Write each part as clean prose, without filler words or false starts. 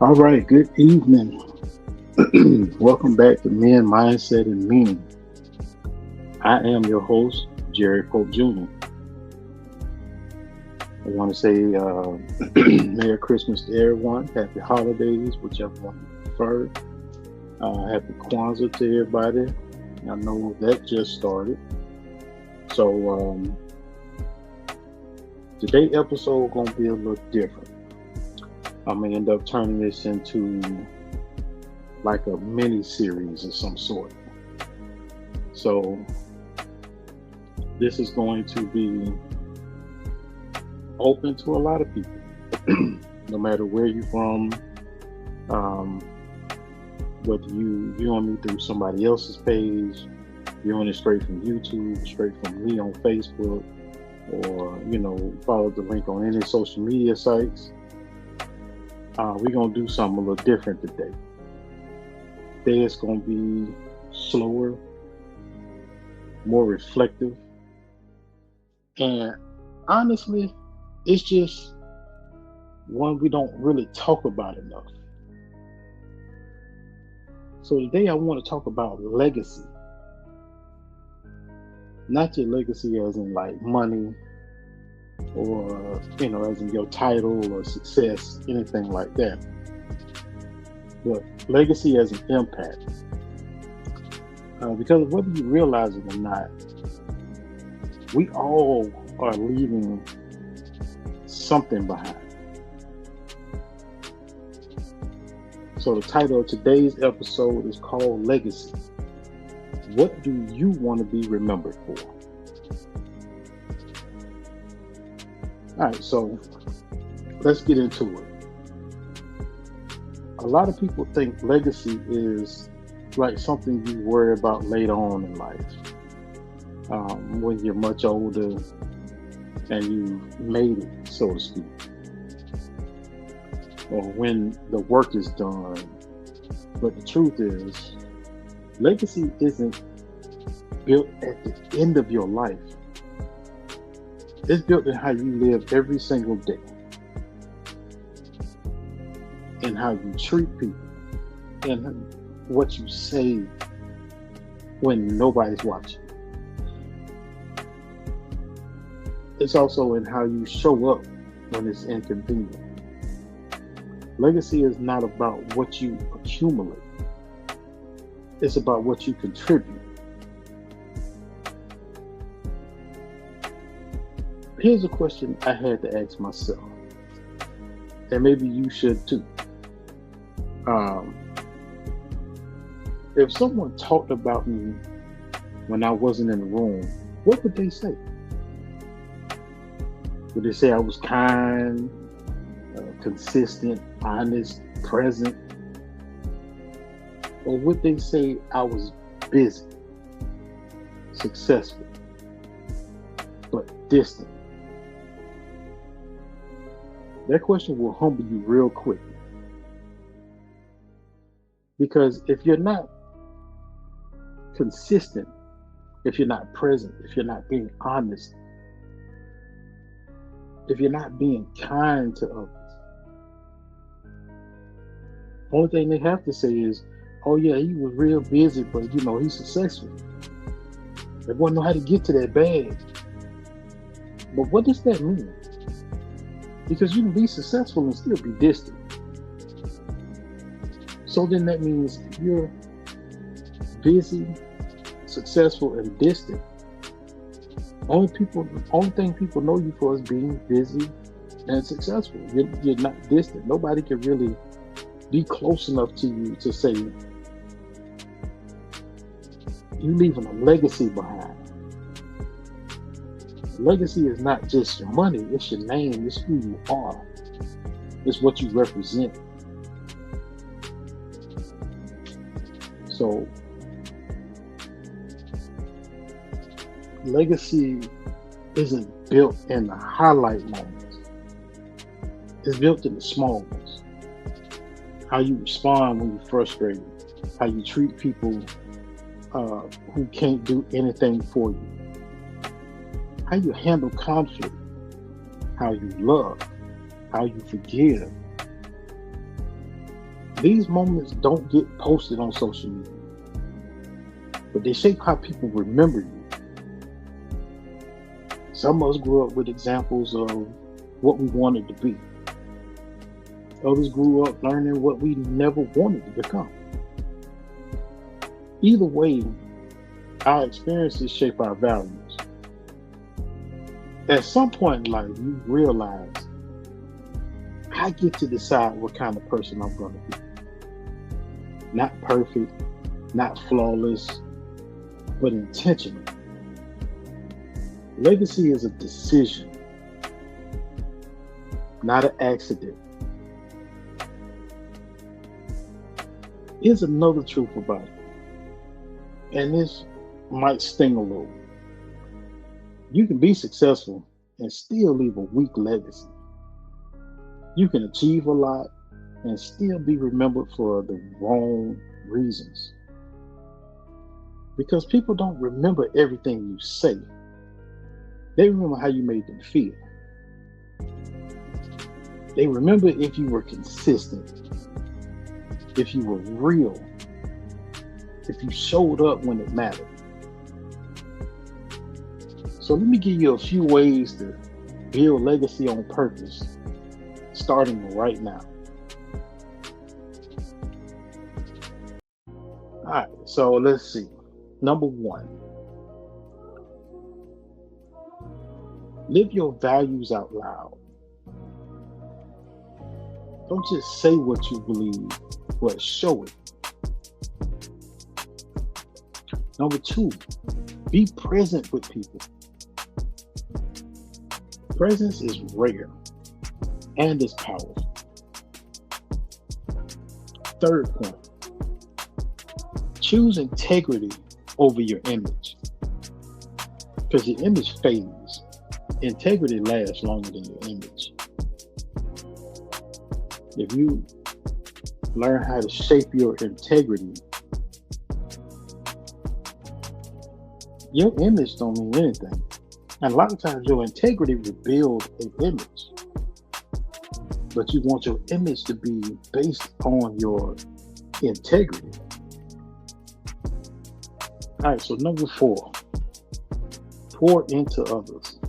All right, good evening. Welcome back to Men, Mindset, and Meaning. I am your host, Jerry Pope Jr. I want to say Merry Christmas to everyone. Happy holidays, whichever one you prefer. Happy Kwanzaa to everybody. I know that just started. So today's episode going to be a little different. I'm going to end up turning this into like a mini series of some sort. So this is going to be open to a lot of people, no matter where you're from, um, whether you viewing me through somebody else's page, viewing it straight from YouTube, straight from me on Facebook, or follow the link on any social media sites. We're gonna do something a little different today. Today it's gonna be slower, more reflective, and honestly, it's just one we don't really talk about enough. So today I want to talk about legacy. Not your legacy as in like money or, as in your title or success, anything like that. But legacy as an impact. Because whether you realize it or not, we all are leaving something behind. So the title of today's episode is called Legacy. What do you want to be remembered for? All right, so let's get into it. A lot of people think legacy is like something you worry about later on in life, when you're much older and you've made it, so to speak, or when the work is done. But the truth is, legacy isn't built at the end of your life. It's built in how you live every single day, and how you treat people, and what you say when nobody's watching. It's also in how you show up when it's inconvenient. Legacy is not about what you accumulate. It's about what you contribute. Here's a question I had to ask myself, and maybe you should too. If someone talked about me when I wasn't in the room, what would they say? Would they say I was kind, consistent, honest, present? Or would they say I was busy, successful, but distant? That question will humble you real quick. Because if you're not consistent, if you're not present, if you're not being honest, if you're not being kind to others, only thing they have to say is, oh yeah, he was real busy, but he's successful. They want to know how to get to that bag. But what does that mean? Because you can be successful and still be distant. So then that means if you're busy, successful, and distant, only thing people know you for is being busy and successful. You're not distant. Nobody can really be close enough to you to say you're leaving a legacy behind. Legacy is not just your money, it's your name, it's who you are, it's what you represent. So, legacy isn't built in the highlight moments, it's built in the small ones. How you respond when you're frustrated, how you treat people who can't do anything for you, how you handle conflict, how you love, how you forgive, These moments don't get posted on social media, but they shape how people remember you. Some of us grew up with examples of what we wanted to be. Others grew up learning what we never wanted to become. Either way, our experiences shape our values. At some point in life, you realize, I get to decide what kind of person I'm going to be. Not perfect, not flawless, but intentional. Legacy is a decision, not an accident. Here's another truth about it, and this might sting a little. You can be successful and still leave a weak legacy. You can achieve a lot and still be remembered for the wrong reasons. Because people don't remember everything you say. They remember how you made them feel. They remember if you were consistent, if you were real, if you showed up when it mattered. So let me give you a few ways to build legacy on purpose, starting right now. All right, so let's see. Number one, live your values out loud. Don't just say what you believe, but show it. Number two, be present with people. Presence is rare and it's powerful. Third point, choose integrity over your image. Because your image fades. Integrity lasts longer than your image. If you learn how to shape your integrity, your image don't mean anything. And a lot of times your integrity will build an image. But you want your image to be based on your integrity. All right, so number four, pour into others.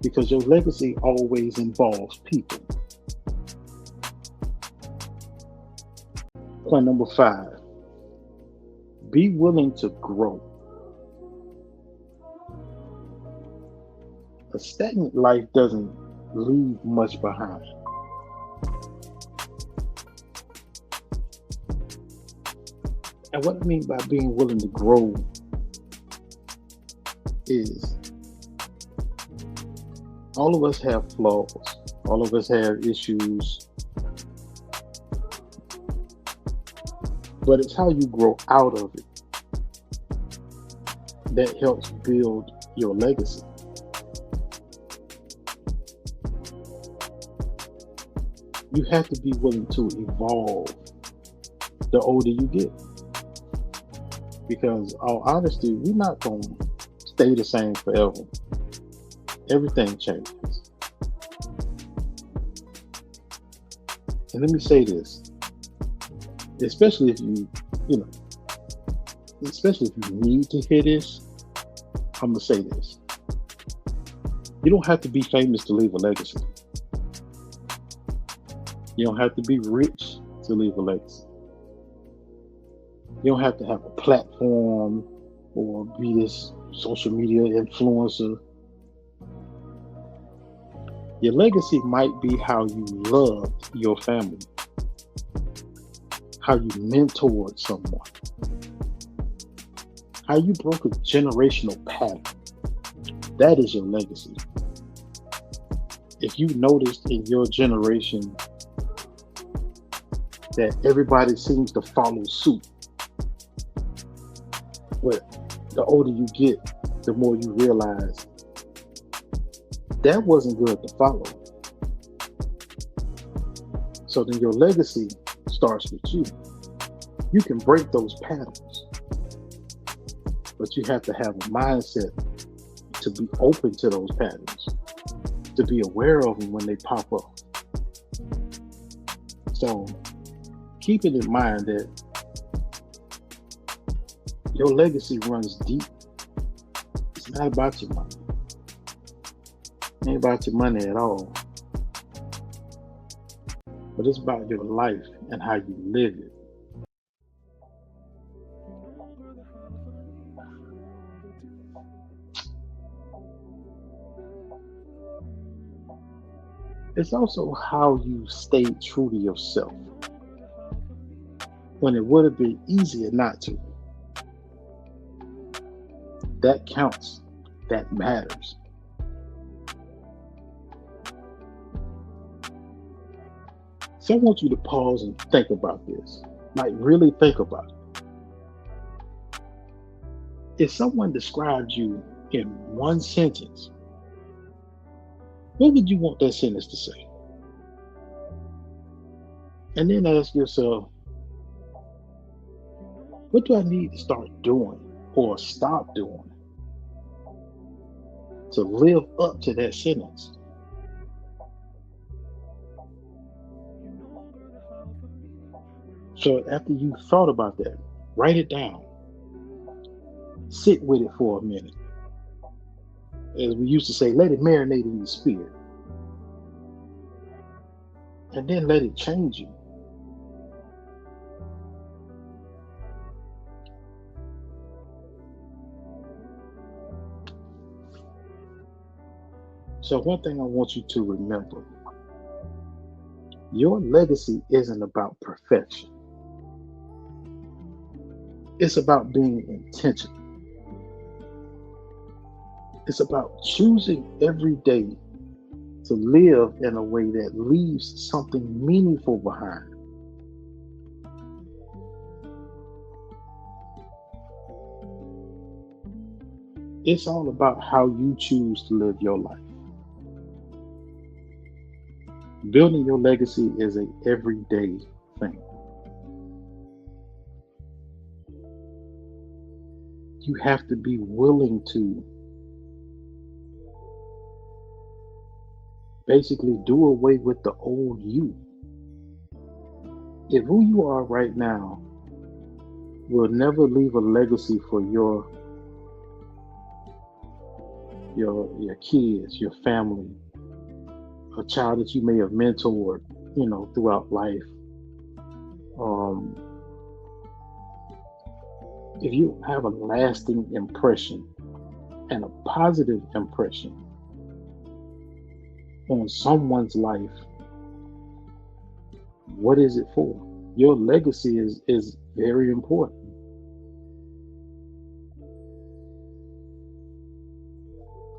Because your legacy always involves people. Point number five, be willing to grow. A stagnant life doesn't leave much behind. And what I mean by being willing to grow is all of us have flaws. All of us have issues. But it's how you grow out of it that helps build your legacy. You have to be willing to evolve the older you get. Because, all honesty, we're not going to stay the same forever. Everything changes. And let me say this, especially if especially if you need to hear this, I'm going to say this. You don't have to be famous to leave a legacy. You don't have to be rich to leave a legacy. You don't have to have a platform or be this social media influencer. Your legacy might be how you loved your family, how you mentored someone, how you broke a generational pattern. That is your legacy. If you noticed in your generation that everybody seems to follow suit, but the older you get, the more you realize that wasn't good to follow. So then your legacy starts with you. You can break those patterns, but you have to have a mindset to be open to those patterns, to be aware of them when they pop up. So keep it in mind that your legacy runs deep. It's not about your money. It ain't about your money at all. But it's about your life and how you live it. It's also how you stay true to yourself when it would have been easier not to. That counts. That matters. So I want you to pause and think about this. Like, really think about it. If someone described you in one sentence, what would you want that sentence to say? And then ask yourself, what do I need to start doing or stop doing to live up to that sentence? So after you thought about that, write it down. Sit with it for a minute. As we used to say, let it marinate in your spirit. And then let it change you. So one thing I want you to remember, your legacy isn't about perfection. It's about being intentional. It's about choosing every day to live in a way that leaves something meaningful behind. It's all about how you choose to live your life. Building your legacy is an everyday thing. You have to be willing to basically do away with the old you. If who you are right now will never leave a legacy for your kids, your family, a child that you may have mentored, throughout life. If you have a lasting impression and a positive impression on someone's life, what is it for? Your legacy is very important.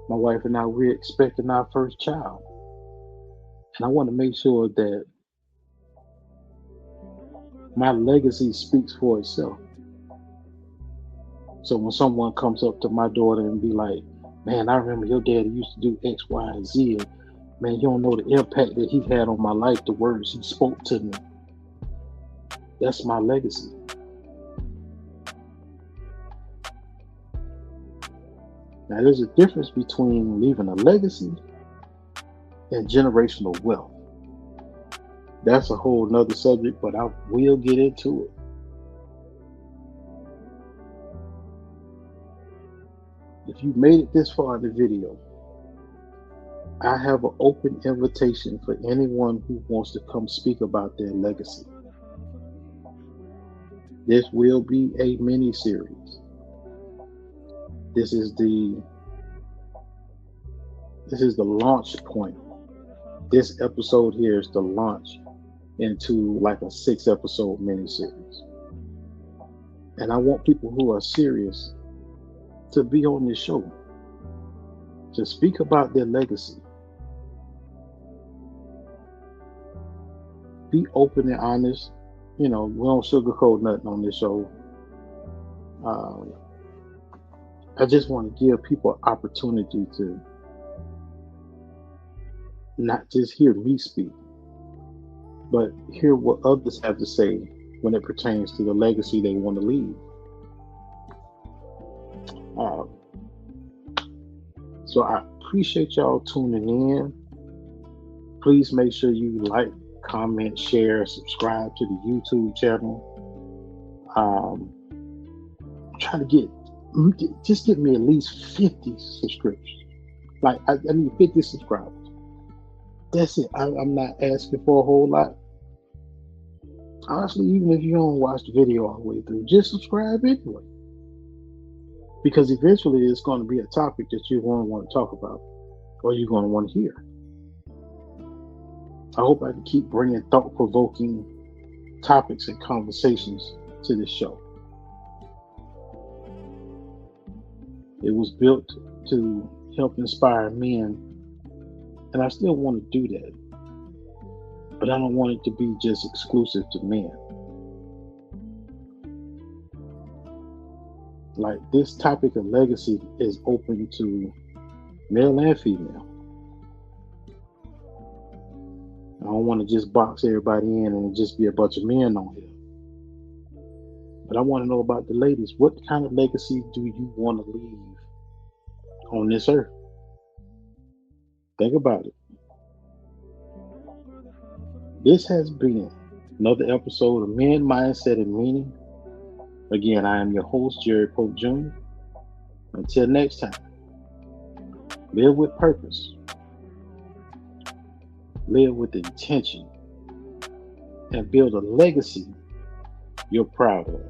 My wife and I, we're expecting our first child. And I want to make sure that my legacy speaks for itself. So when someone comes up to my daughter and be like, man, I remember your daddy used to do X, Y, and Z. And man, you don't know the impact that he had on my life, the words he spoke to me. That's my legacy. Now, there's a difference between leaving a legacy and generational wealth. That's a whole nother subject, but I will get into it. If you made it this far in the video, I have an open invitation for anyone who wants to come speak about their legacy. This will be a mini series. This is the launch point. This episode here is the launch into like a 6-episode miniseries. And I want people who are serious to be on this show, to speak about their legacy. Be open and honest. We don't sugarcoat nothing on this show. I just want to give people an opportunity to not just hear me speak, but hear what others have to say when it pertains to the legacy they want to leave. So I appreciate y'all tuning in. Please make sure you like, comment, share, subscribe to the YouTube channel. Try to just get me at least 50 subscriptions. Like I need 50 subscribers. That's it. I'm not asking for a whole lot. Honestly, even if you don't watch the video all the way through, just subscribe anyway. Because eventually it's going to be a topic that you're going to want to talk about or you're going to want to hear. I hope I can keep bringing thought-provoking topics and conversations to this show. It was built to help inspire men, and I still want to do that. But I don't want it to be just exclusive to men. Like, this topic of legacy is open to male and female. I don't want to just box everybody in and just be a bunch of men on here. But I want to know about the ladies. What kind of legacy do you want to leave on this earth? Think about it. This has been another episode of Men, Mindset, and Meaning. Again, I am your host, Jerry Pope Jr. Until next time, live with purpose, live with intention, and build a legacy you're proud of.